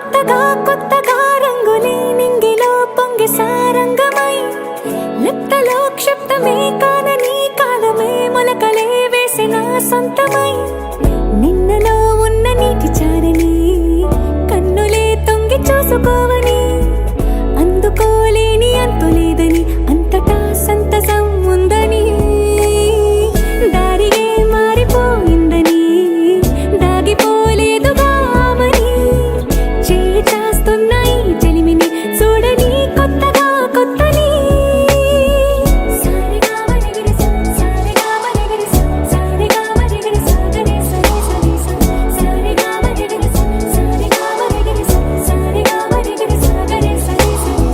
కొత్తగా కొత్తగా రంగులే నింగిలో పొంగి సారంగమై లిప్తలో క్షిప్తమే కానని కాలమే మొలకలే వేసిన సొంతమై నిన్నలో ఉన్న నీటి చారని కన్నులే తొంగి చూసుకోవని అందుకోలేని అంతులేదని అంతటా సంతసం ఉందని దారిగే మారిపోయిందని దాగిపోలేదుగా ఆమని చేయి చాస్తున్నాయి చెలిమిని చూడని కొత్తగా కొత్తని సారిగా మరిగిరిసా సారిగా మరిగిరిసా సారిగా మరిగిరిసా గరే సరి సరి సారిగా మరిగిరిసా సారిగా మరిగిరిసా సారిగా మరిగిరిసా గరే సరి సరి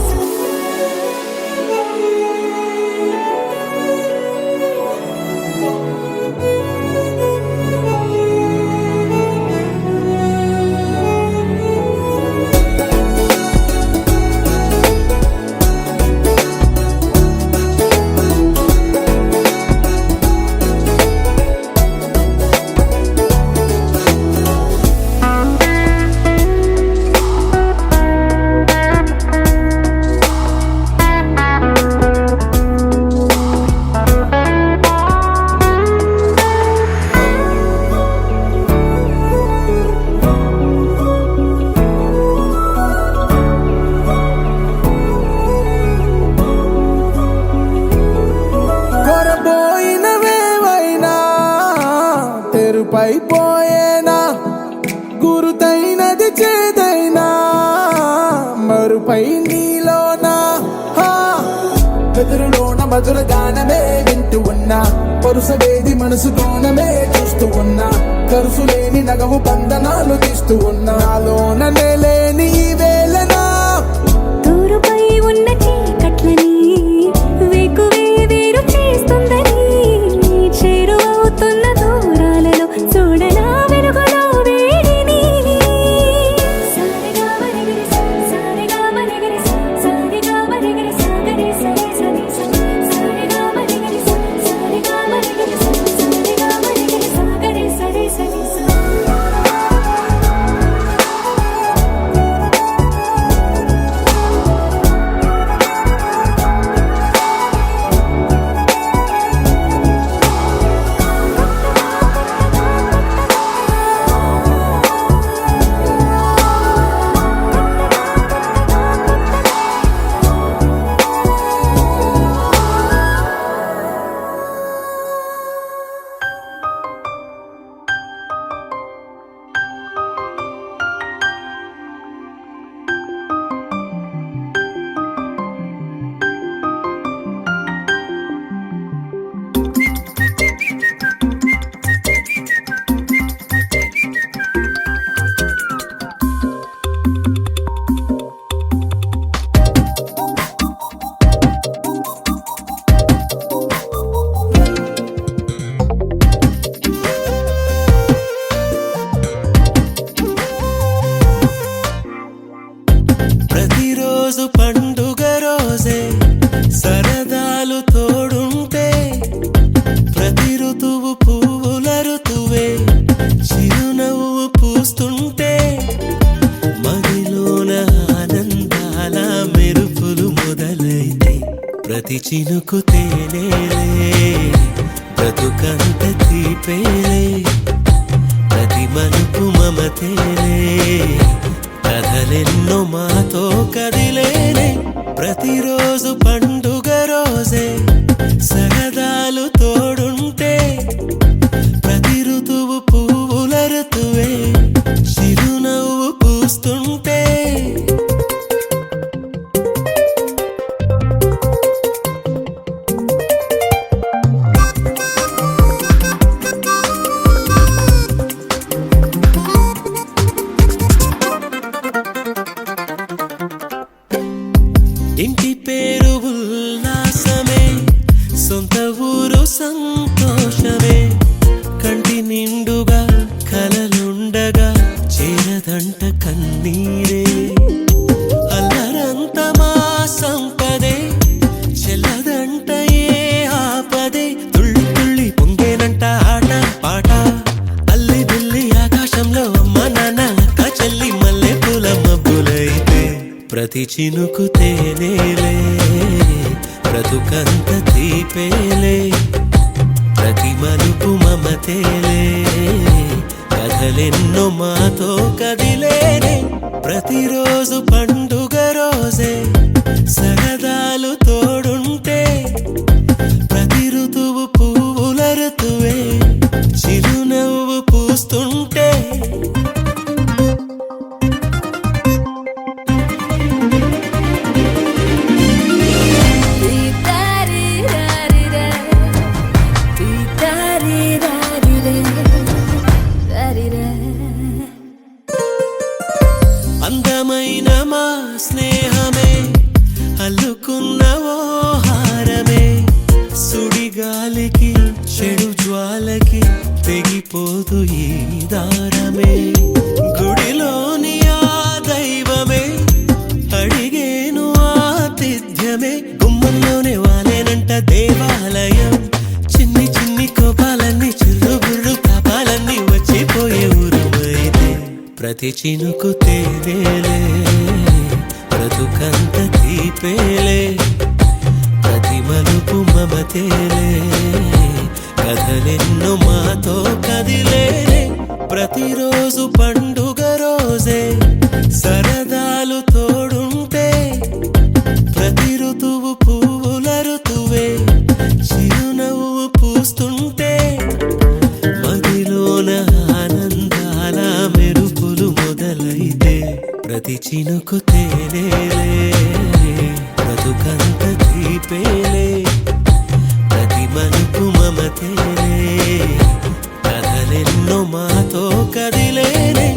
కొరబోయినవేవైనా తెరుపైపోయేనా గురుతైనది చేదైనా మరుపై నీలోనా వెదురులోన మధుర గానమే వింటూ ఉన్నా పరుసవేది మనసు కోణమే చూస్తూ ఉన్నా కరుసులేని నగవు బంధనాలు తీస్తూ ఉన్నా నాలోన నేలేని ఈ వేళనా తూరుపై ఉన్న చీకట్లని వేకువే వేరు చేస్తుందని చేరువవుతున్న దూరాలలో చూడనా వెలుగులో వేడిని సారిగా మరిగిరిసా సారిగా మరిగిరిసా సారిగా మరిగిరిసా గరే సరి సరి సారిగా మరిగిరిసా సారిగా మరిగిరిసా సారిగా మరిగిరిసా గరే సరి సరి ప్రతిరోజు పండుగ రోజే సరదాలు తోడుంటే ప్రతి ఋతువు పువ్వుల ఋతువే చిరునవ్వు పూస్తుంటే మదిలోన ఆనందాల మెరుపులు మొదలైతే ప్రతి చినుకు తేనేలే బ్రతుకంత తీపేలే ప్రతి మలుపు మమతేలే కథలెన్నో మాతో కదిలేనే ప్రతిరోజు పండుగ రోజే సరదాలు తోడుంటే ప్రతి ఋతువు పువ్వుల ఋతువే చిరునవ్వు పూస్తుంటే ఇంటి పేరు ఉల్లాసమే సొంత ఊరు ప్రతి చినుకు తేనేలే, బ్రతుకంత తీపేలే, ప్రతి మలుపు మమతేలే, కథలెన్నో మాతో కదిలేనే, ప్రతిరోజు పండుగ రోజే, సరదాలు తోడుంటే, ప్రతి ఋతువు పువ్వుల ఋతువే, చిరునవ్వు పూస్తుంటే. అందమైన మా స్నేహమే అల్లుకున్న ఓ హారమే, సుడిగాలికి చెడు జ్వాలకి తెగిపోదు ఈ దారమే, గుడిలోని ఆ దైవమే అడిగేను ఆతిథ్యమే, గుమ్మంలోనే వాలేనంట దేవాలయం, చిన్ని చిన్ని కోపాలన్నీ చిరుబుర్రు పాపాలన్నీ వచ్చిపోయే ఊరుమైతే, ప్రతి చినుకు తేనేలే, బ్రతుకంత తీపేలే, ప్రతి మలుపు మమతేలే, కథలెన్నో మాతో కదిలేనే, ప్రతిరోజు పండుగ రోజే, సరదాలు తోడుంటే, ప్రతి ఋతువు పువ్వుల ఋతువే, చిరునవ్వు పూస్తుంటే, మదిలోన ఆనందాల మెరుపులు మొదలైతే, ప్రతి చినుకు తేనేలే, బ్రతుకంత తీపేలే, ప్రతి మలుపు మమతేలే, కథలెన్నో మాతో కదిలేనే.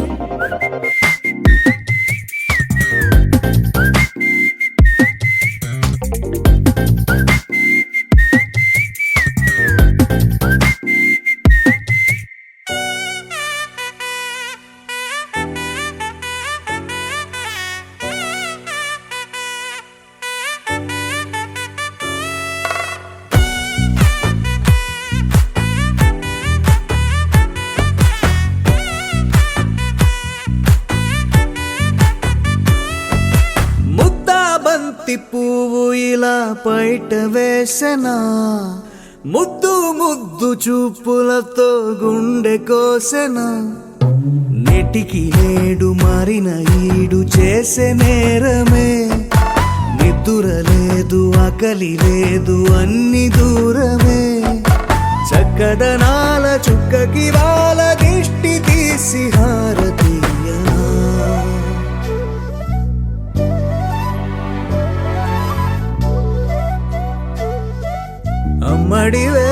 బంతి పువ్వు ఇలా బయట వేసెనా, ముద్దు ముద్దు చూపులతో గుండె కోసెనా, నెటికి నేడు మారిన ఈడు చేసే నేరమే, నిద్ర లేదు ఆకలి లేదు అన్ని దూరమే, చక్కదనాల చుక్కకి వాళ్ళ దిష్టి తీసి హారతీయనా, అమ్మడివే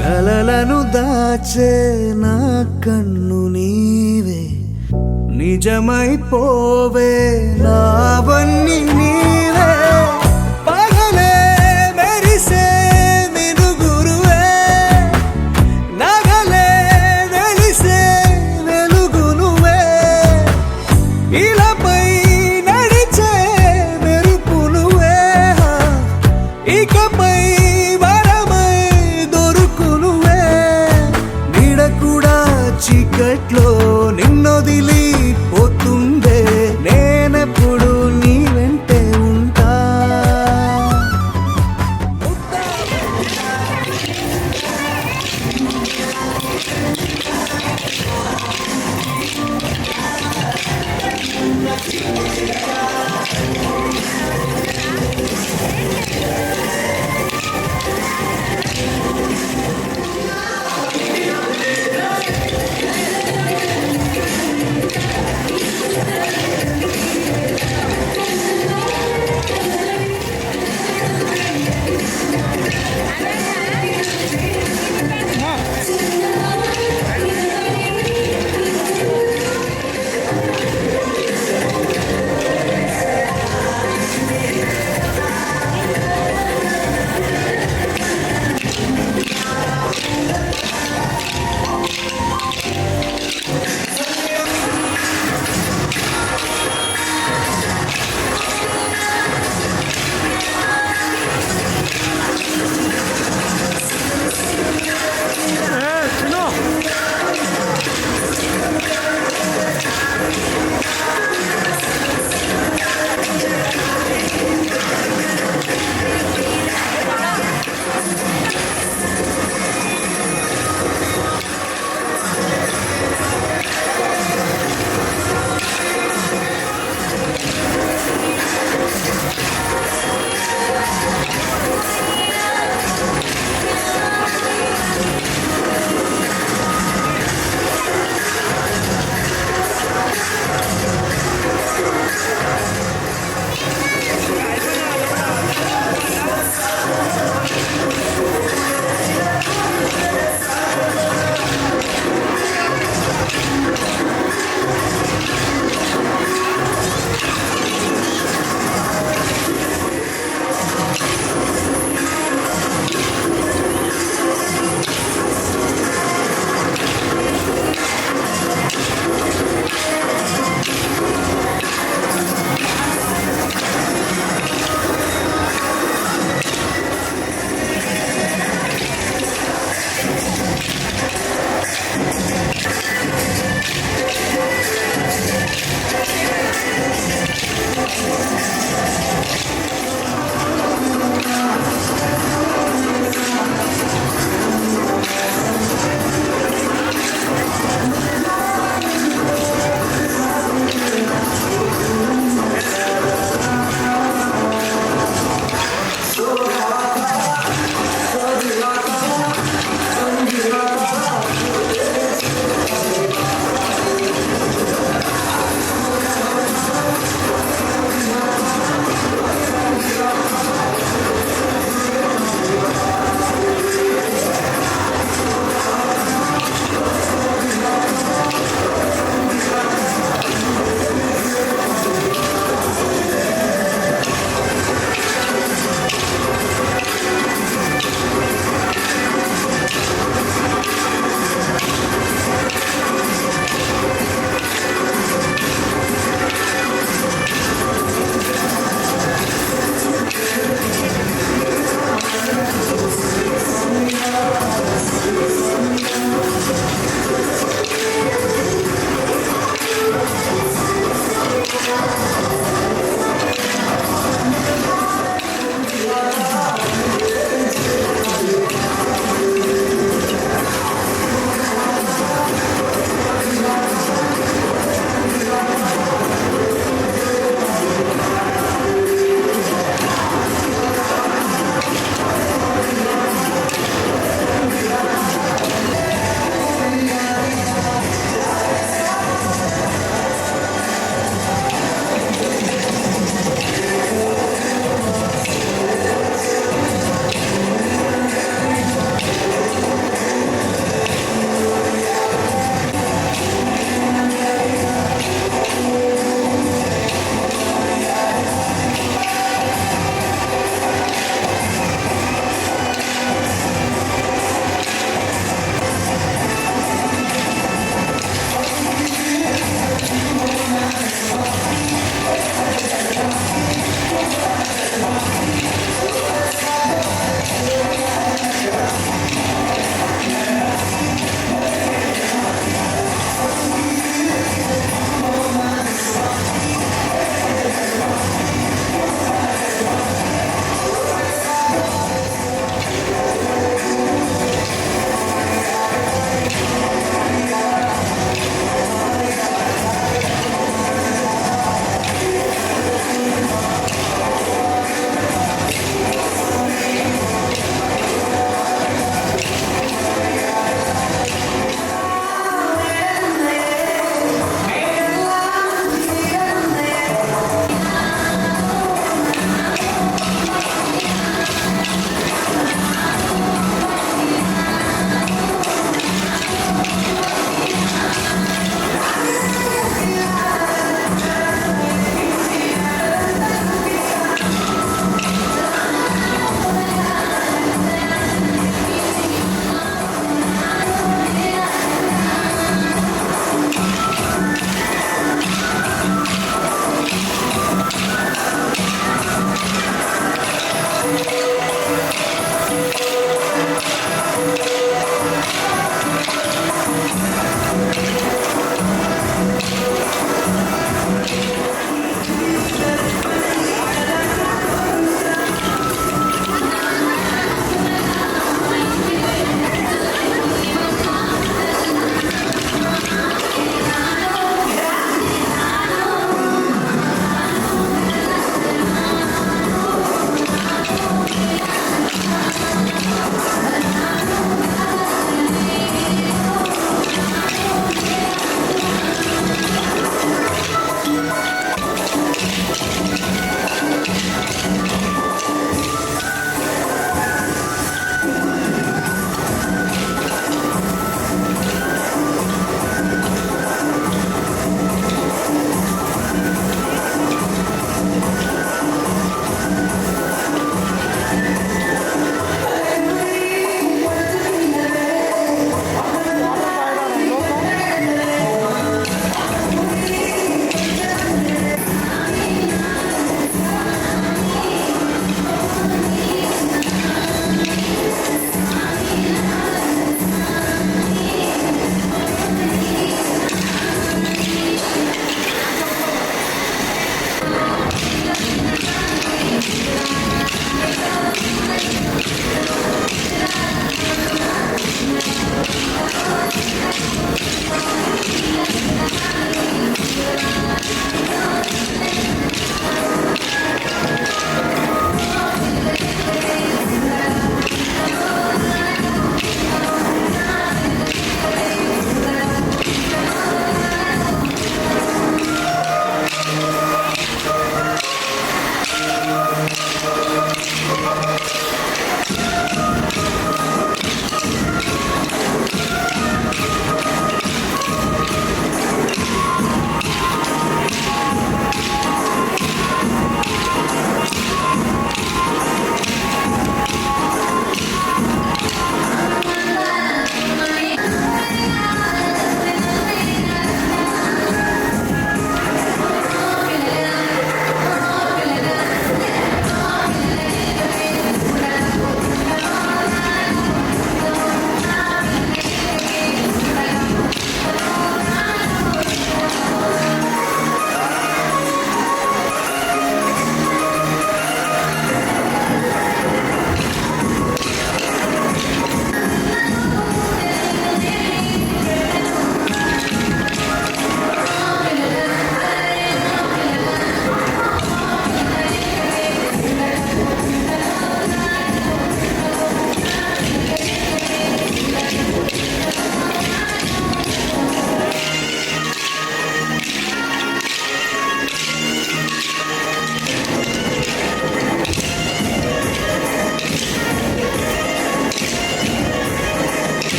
కలలను దాచే నా కన్ను నీవే, నిజమైపోవే నావన్నీ నీవే, పగలే మెరిసే మినుగురువే, నగలే వెలిసే వెలుగు నువ్వే, ఇలాపై నడిచే మెరుపు నువ్వే, ఇకపై వరమై దొరుకు నువ్వే, నీడ కూడా చీకట్లో నిన్నొదిలి పోతుందే, నేనే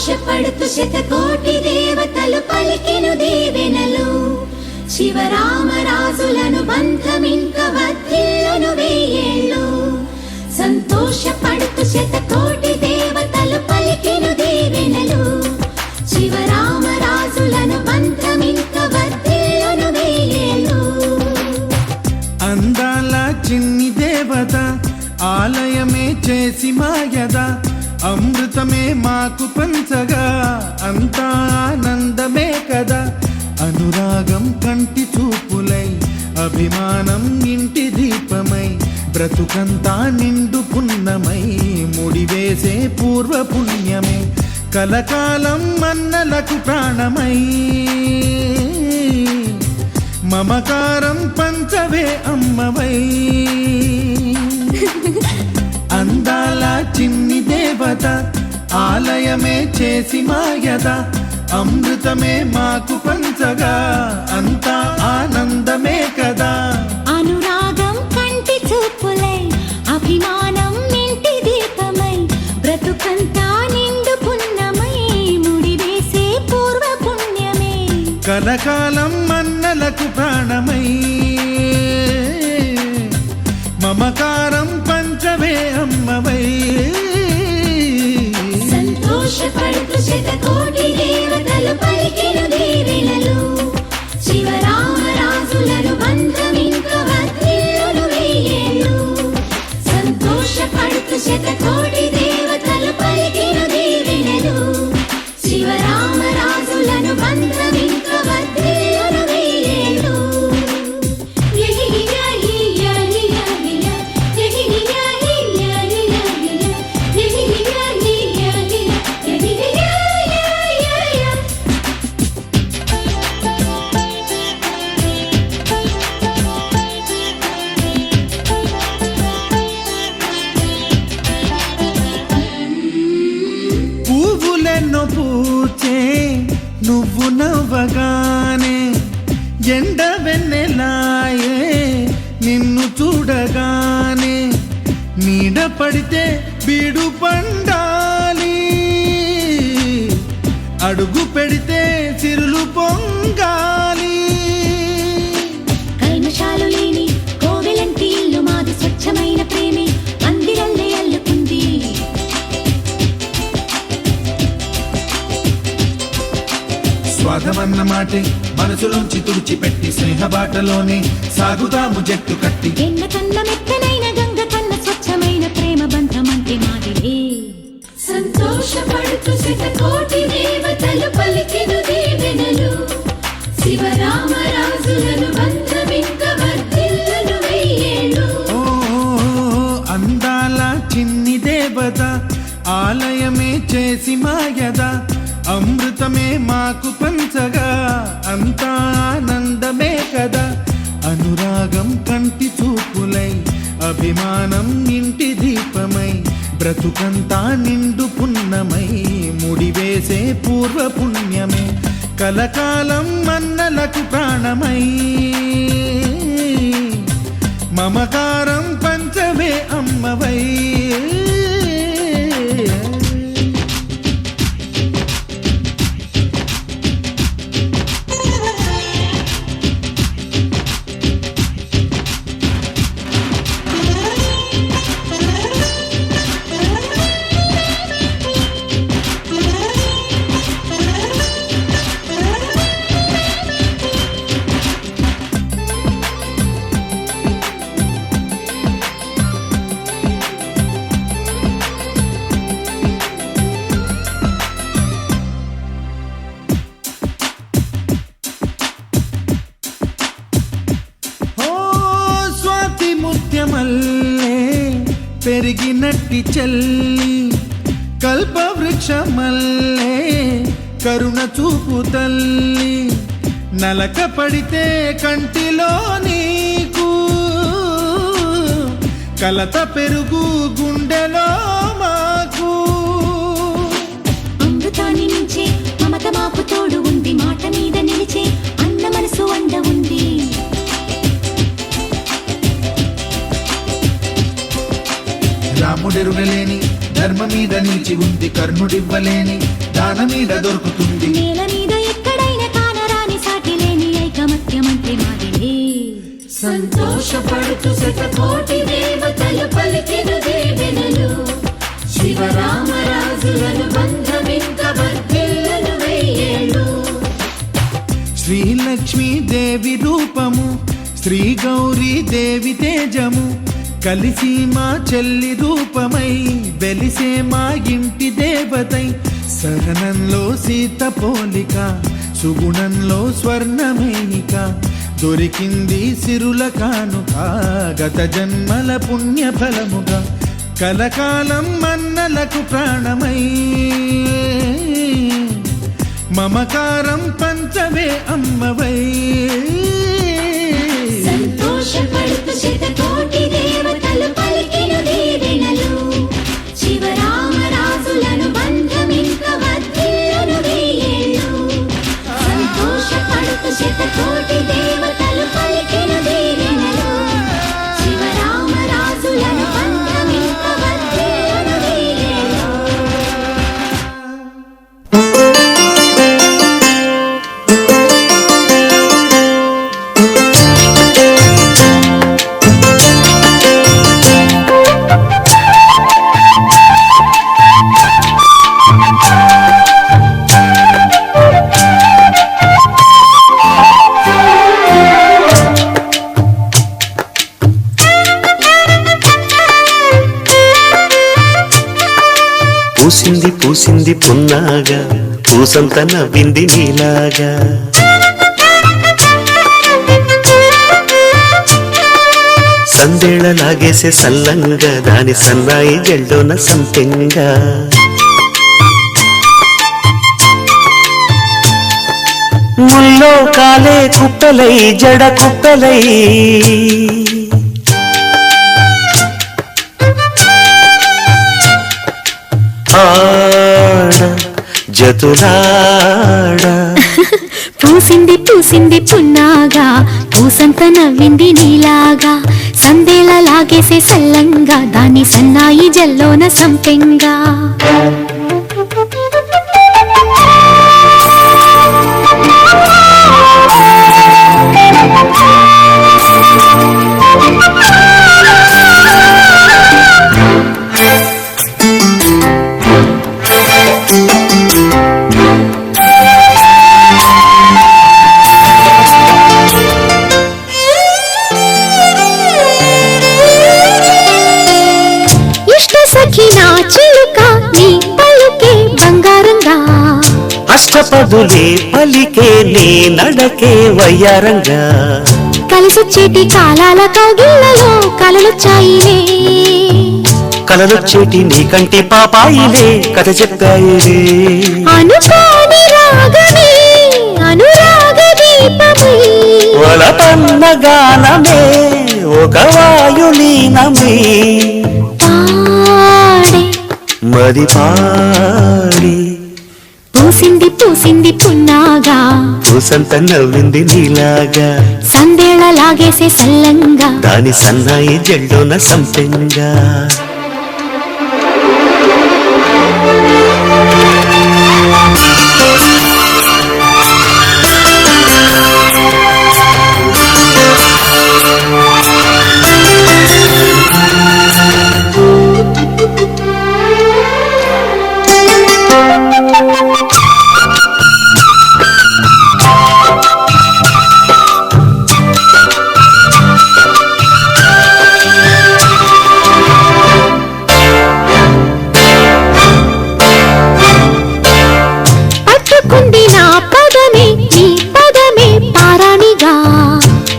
సంతోషపడుతూ శతకోటి దేవతలు పలికెను దీవెనలు శివరామరాజులను బంధమింక వర్ధిల్లును వెయ్యేళ్ళు సంతోషపడుతూ శతకోటి దేవతలు పలికెను దీవెనలు శివరామరాజులను బంధమింక వర్ధిల్లును వెయ్యేళ్ళు అందాల చిన్ని దేవత ఆలయమే చేసి మాయద అమృతమే మాకు పంచగా అంతా ఆనందమే కదా అనురాగం కంటి చూపులై అభిమానం ఇంటి దీపమై బ్రతుకంతా నిండు పున్నమై ముడివేసే పూర్వ పుణ్యమే కలకాలం మన్నలకు ప్రాణమై మమకారం పంచవే అమ్మవై అందాల చిన్ని దేవత ఆలయమే చేసి మాయద అమృతమే మాకు పంచగా అంతా ఆనందమే కదా అనురాగం కంటి చూపులై అభిమానం ఇంటి దీపమై బ్రతుకంతా నిండు పున్నమై ముడివేసే పూర్వ పుణ్యమే కలకాలం మన్నలకు ప్రాణమై మమకారం పంచవే అమ్మవై సంతోషపడుతూ శతకోటి దేవతలు పలికెను దీవెనలు శివరామరాజులను బంధమింక వర్ధిల్లును వెయ్యేళ్ళు సంతోషపడుతూ శతకోటి దేవతలు పలికెను దీవెనలు శివరామరాజులను బంధమింక వర్ధిల్లును వెయ్యేళ్ళు పువ్వులెన్నో పూచే నువ్వు నవ్వగానే ఎండ వెన్నెలాయే నిన్ను చూడగానే నీడ పడితే బీడు పండాలి అడుగు పెడితే చిరులు పొంగాలి కల్మషాలు లేని కోవెలంటి ఇల్లు మాది స్వచ్ఛమైన ప్రేమే అందిరల్లే అల్లుకుంది స్వాగమన్న మాటే మనసులోంచి తుడిచిపెట్టి స్నేహబాటలోనే సాగుతాము జట్టు కట్టి ఎన్న కన్న మెత్తనైన గంగ కన్న స్వచ్ఛమైన ప్రేమ బంధమంటే మాదిలే సంతోషపడుతూ శతకోటి దేవతలు పలికెను దీవెనలు శివరామరాజులను బంధమింక వర్ధిల్లును వెయ్యేళ్ళు ఓ అందాల చిన్ని దేవత ఆలయమే చేసి మాయద అమృతమే మాకు పంచగా అంతా ఆనందమే కదా అనురాగం కంటి చూపులై అభిమానం ఇంటి దీపమై బ్రతుకంతా నిండు పున్నమై ముడివేసే పూర్వ పుణ్యమే కలకాలం మన్నలకు ప్రాణమై మమకారం పంచవే అమ్మవై ముత్యమల్లే పెరిగినట్టి చెల్లి కల్పవృక్షమల్లే కరుణ చూపు తల్లి నలక పడితే కంటిలో నీకు కలత పెరుగు గుండెలో మాకు అమృతాన్ని మించే మమత మాకు తోడు ఉంది మాట మీద నిలిచే అన్న మనసు అండ ఉంది రాముడెరుగలేని ధర్మ మీద నిలిచి ఉంది కర్ణుడివ్వలేని దాన మీద దొరుకుతుంది. నేల మీద ఎక్కడైనా కానరాని సాటి లేని ఐకమత్యమంటే మాదిలే. సంతోషపడుతూ శతకోటి దేవతలు పలికిన దీవెనలు, శివరామరాజులను బంధమింక వర్ధిల్లును వెయ్యేళ్ళు. శ్రీలక్ష్మీ దేవి రూపము, శ్రీ గౌరీ దేవి తేజము, కలిసి మా చెల్లి రూపమై వెలిసే మా ఇంటి దేవతై. సహనంలో సీత పోలిక, సుగుణంలో స్వర్ణమేనిక, దొరికింది సిరుల కానుక గత జన్మల పుణ్య ఫలముగా. కలకాలం మన్నలకు ప్రాణమై మమకారం పంచవే అమ్మవై. సంతోషపడుతూ శతకోటి దేవతలు పలికిన దీవెనలు, శివరామరాజులను బంధమింక వర్ధిల్లును వెయ్యేళ్ళు. సంతోషపడుతూ శతకోటి దేవతలు పలికిన దీవెనలు, శివరామరాజులను బంధమింక వర్ధిల్లును వెయ్యేళ్ళు. పూసింది పూసింది పున్నాగా, పూసంత నవ్వింది నీలాగా. సందేళ లాగేసే సల్లంగా, దాని సన్నాయి జల్లోన సంపెంగా. ముల్లో కాలే కుప్పలై జడ కుప్పలై, ఆడ జతులాడ. పూసింది పూసింది పున్నాగా, పూసంత నవ్వింది నీలాగా. సందేళ లాగేసే సల్లంగా, దాని సన్నాయి జల్లోన సంపెంగా. నా చిలుక నీ పలుకే బంగారంగా, అష్టపదులే పలికే నీ నడకే వయ్యారంగా. కలిసొచ్చేటి కాలాల కౌగిళ్లలో కలలొచ్చాయిలే, కలలొచ్చేటి నీ కంటి పాపాయిలే కథ చెప్పాయిలే. అనుకోని రాగమే అనురాగ దీపమై, వలపన్న గానమే ఒక వాయులీనమే. పాడే మది పాడి పూసింది పూసింది పున్నాగా, పూసంత నవ్వింది నీలాగా. సందేళ లాగేసే సల్లంగా, దాని సన్నాయి జల్లోన సంపెంగా.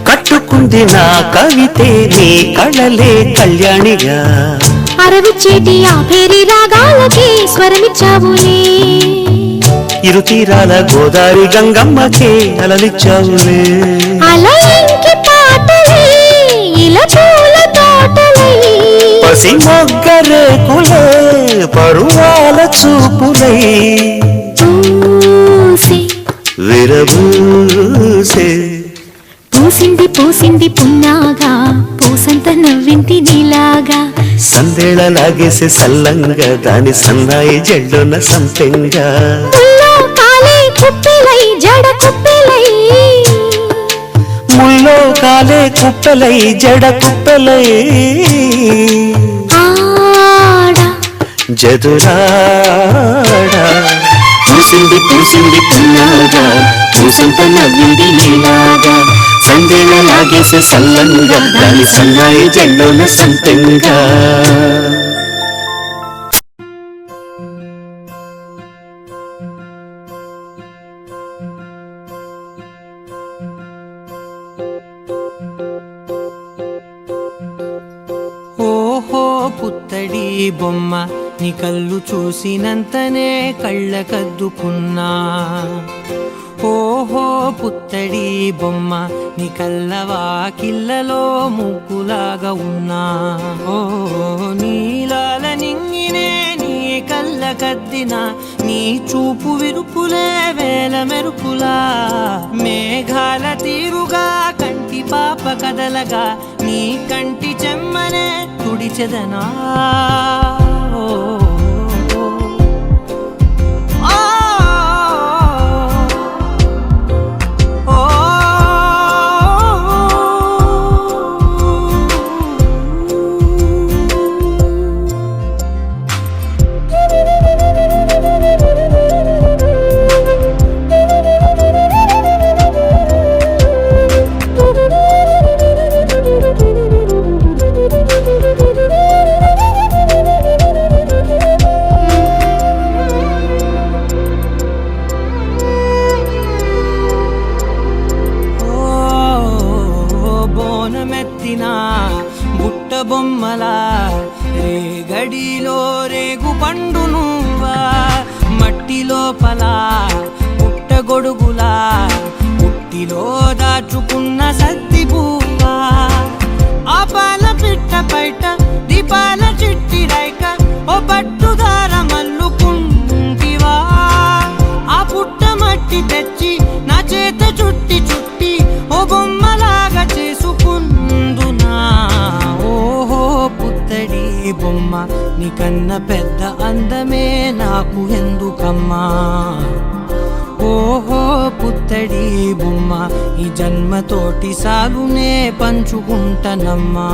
కట్టుకుంది నా కవితే నీ కళలే కళ్యాణిగా. అరవిచ్చేటి ఆ పేరి రాగాలకి స్వరమిచ్చావులే, ఇరు తీరాల గోదారి గంగమ్మకే అలలిచ్చావులే. అలయంకి పాటలే ఇలా పూల తోటలే, పసి మొగ్గరేకులే పరువాల చూపులై. పూసి విరబూసే పూసింది పూసింది పున్నాగా, పూసంత నవ్వింది నీలాగా. సందేళ లాగేసే సల్లంగా దాని సన్నాయి జల్లున సంపెంగా ముల్లో కాలే కుప్పెలై జడ కుప్పెలై ముల్లో కాలే కుప్పెలై జడ కుప్పెలై ఆడా జదురాడా పూసింది పూసింది పున్నాగా పూసంత నవ్వింది నీలాగా సందేళ లాగేసే సల్లంగా దాని సన్నాయి జల్లున సంపెంగా ఓహో పుత్తడి బొమ్మ నీ కళ్ళు చూసినంతనే కళ్ళకద్దుకున్నా ఓహో పుత్తడి బొమ్మ నీ కళ్ళవాకిళ్ళలో ముగ్గులాగా ఉన్నా ఓ నీలాల నింగినే నీ కళ్ళకద్దిన నీ చూపు విరుపులే వేల మెరుపులా మేఘాల తీరుగా కంటి పాప కదలగా నీ కంటి చెమ్మనే తుడిచెదనా బుట్ట బొమ్మలా రేగడిలో రేగు పండు నువ్వా మట్టి లోపల పుట్ట గొడుగులా పుట్టిలో దాచుకున్న సత్తి పువ్వా ఆ పాల పిట్ట బయట దీపాల చిట్టి రైక ఓ పట్టుదార మల్లుకుంటివా ఆ పుట్ట మట్టి తెచ్చి నా చేత చుట్టి చుట్టి ఓ బొమ్మలాగా చేసుకుందునా ఓహో పుత్తడి బొమ్మ నీకన్న పెద్ద అందమే నాకు ఎందుకమ్మా ఓహో పుత్తడి బొమ్మ ఈ జన్మతోటి సాలునే పంచుకుంటనమ్మా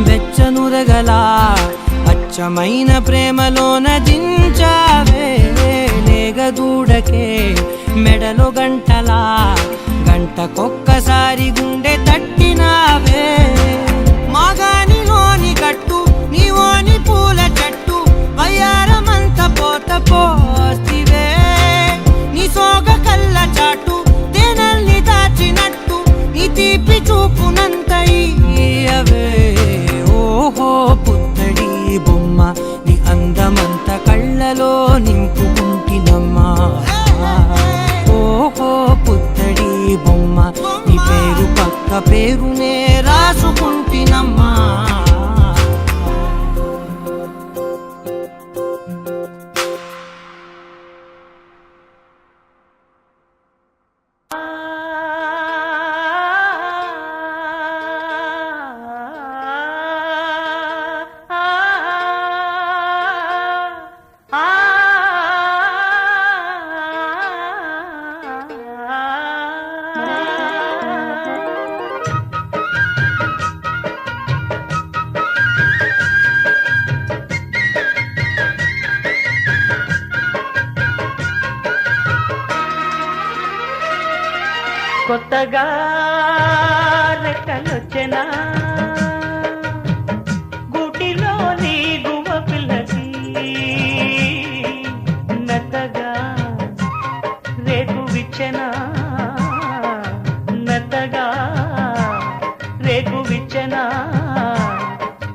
వెచ్చనురగలా అచ్చమైన ప్రేమలోన దించావే లేగదూడకే మెడలో గంటలా గంటకొక్కసారి గుండె తట్టినావే మాగానిలోని గట్టు నీవోని పూల చెట్టు వయ్యారమంత పోత పోస్తివే నీ సోగ కళ్ళ చాటు తేనల్ని దాచినట్టు నీ తీపి చూపునంత ఇయ్యవే ఓహో పుత్తడి బొమ్మ నీ అందమంత కళ్ళలో నింపుకుంటినమ్మా ఓహో పుత్తడి బొమ్మ నీ పేరు పక్క పేరునే రాసుకుంటినమ్మా కొత్తగా రెక్కలొచ్చెనా గూటిలో నీ గువ్వ పిల్లకి మెత్తగా రేకు విచ్చెనా మెత్తగా రేకు విచ్చెనా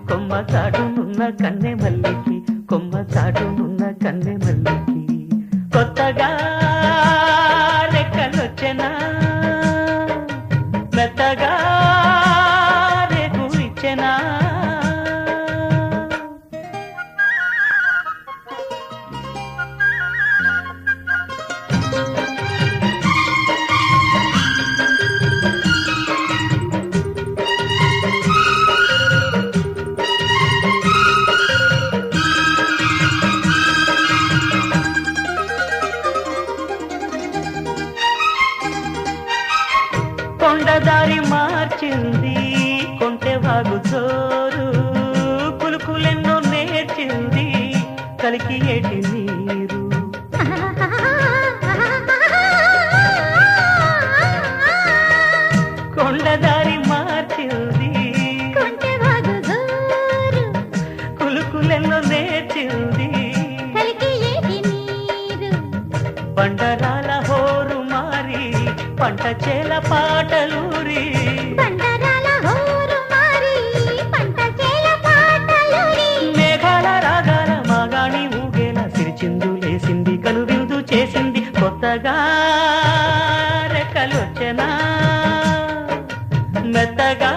కొమ్మ చాటునున్న కన్నె మల్లికి కొమ్మ చాటునున్న కన్నె కొత్తగా రెక్కలొచ్చెనా మెత్తగా రేకు ఇచ్చెనా కొండదారి మార్చింది కొంటె వాగు జోరు కులుకులెన్నో నేర్చింది కలికి ఏటి నీరు కొండదారి మార్చింది కొంటెవాగు జోరు కులుకులెన్నో నేర్చింది కలికి ఏటి నీరు బండరాల హోరు మారి పంట చేల పాటలూరి బండరాల హోరు మారి పంట చేల పాటలూరి మేఘాల రాగాల మాగాణి ఊగేలా సిరిచిందు లేసింది కనువిందు చేసింది కొత్తగా రెక్కలొచ్చెనా మెత్తగా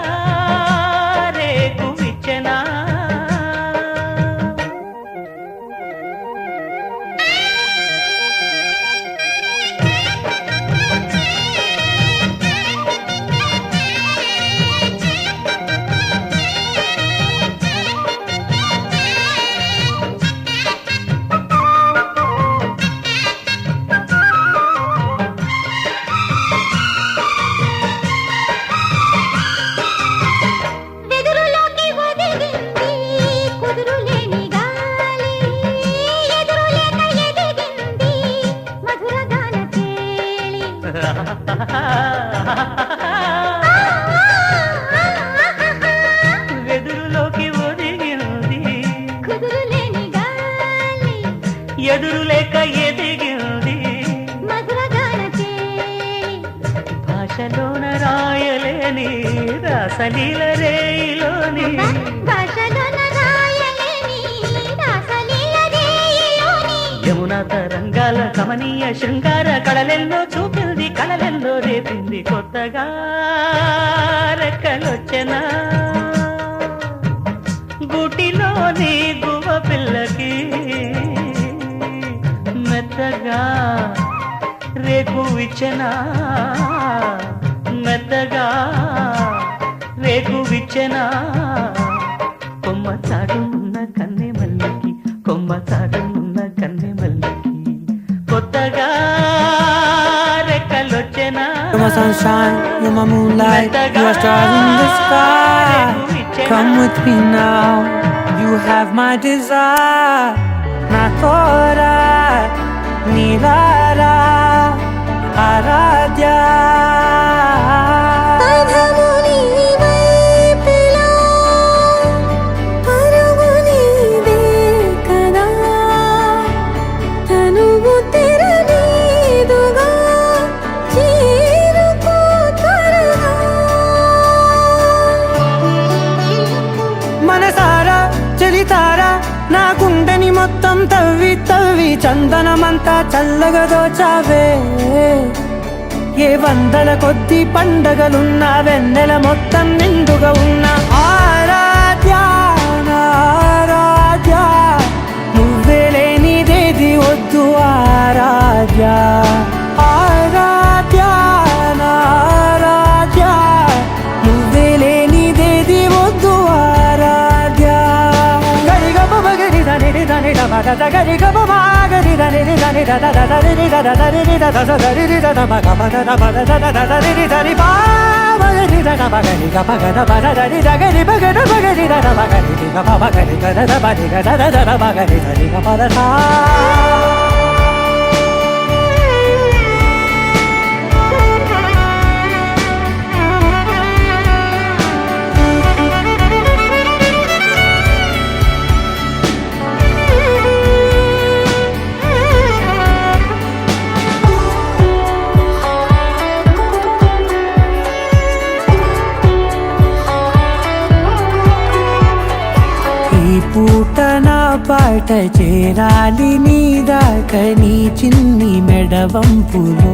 రేకు ఇచ్చెనా వెదురులోకి ఒదిగింది కుదురులేని గాలి ఎదురులేక ఎదిగింది మధురగాన కేళి వెదురులోకి ఒదిగింది కుదురులేని గాలి ఎదురులేక ఎదిగింది మధురగాన కేళి భాషలోన రాయలేని రాసలీల రేయిలోని భాషలోన రాయలేని రాసలీల రేయిలోని యమున తరంగాల కమనీయ శృంగార కళలెన్నో చూపింది కళలెన్నో రేపింది కొత్తగా రెక్కలొచ్చెనా గుటిలోని గువ్వ పిల్లకి మెత్తగా రేకు ఇచ్చెనా మెత్తగా రేకు విచ్చెనా కొమ్మ చాటున్న కన్నె మల్లికి కొమ్మ చాటున్న కన్నె మల్లికి కొత్తగా రెక్కలొచ్చెనా You're my sunshine, you're my moonlight, you are stars in the sky. Come with me now, you have my desire. Na tora, nilara, aradya. పదముని వైపిలా పరుగు నీదే కదా తనువు తెరనీదుగా చేరుకో త్వరగా మనసారా చలితారా నా గుండెని మొత్తం తవ్వి తవ్వి చందనమంతా చల్లగా దోచావే ఏ వందల కొద్ది పండగలున్నా వెన్నెల మొత్తం నిండుగా ఉన్న ఆరాధ్య నా ఆరాధ్య నువ్వే లేనిదేది వద్దు ఆరాధ్య ఆరాధ్య నా ఆరాధ్య నువ్వే లేనిదేది వద్దు ఆరాధ్య గరిగమ మగరి దని దని మగ గరిగమ మాగరి దని దని ద ద ద రి ద ద ద రి ద ద ద ద రి ద ద మగ మగ ద మగ ద ద ద ద రి ద రి బా మగరి ద ద మగరి గ మగ ద మ ద ద రి ద గరి మగ ద మగరి ద ద మగరి ది గ మ మగరి గ ద ద మ రి గ ద ద ద ద మగరి ద రి గ మ ద సా పూట నా పై బాట చేరాలి నీ దాకా నీ చిన్ని మెడవంపులో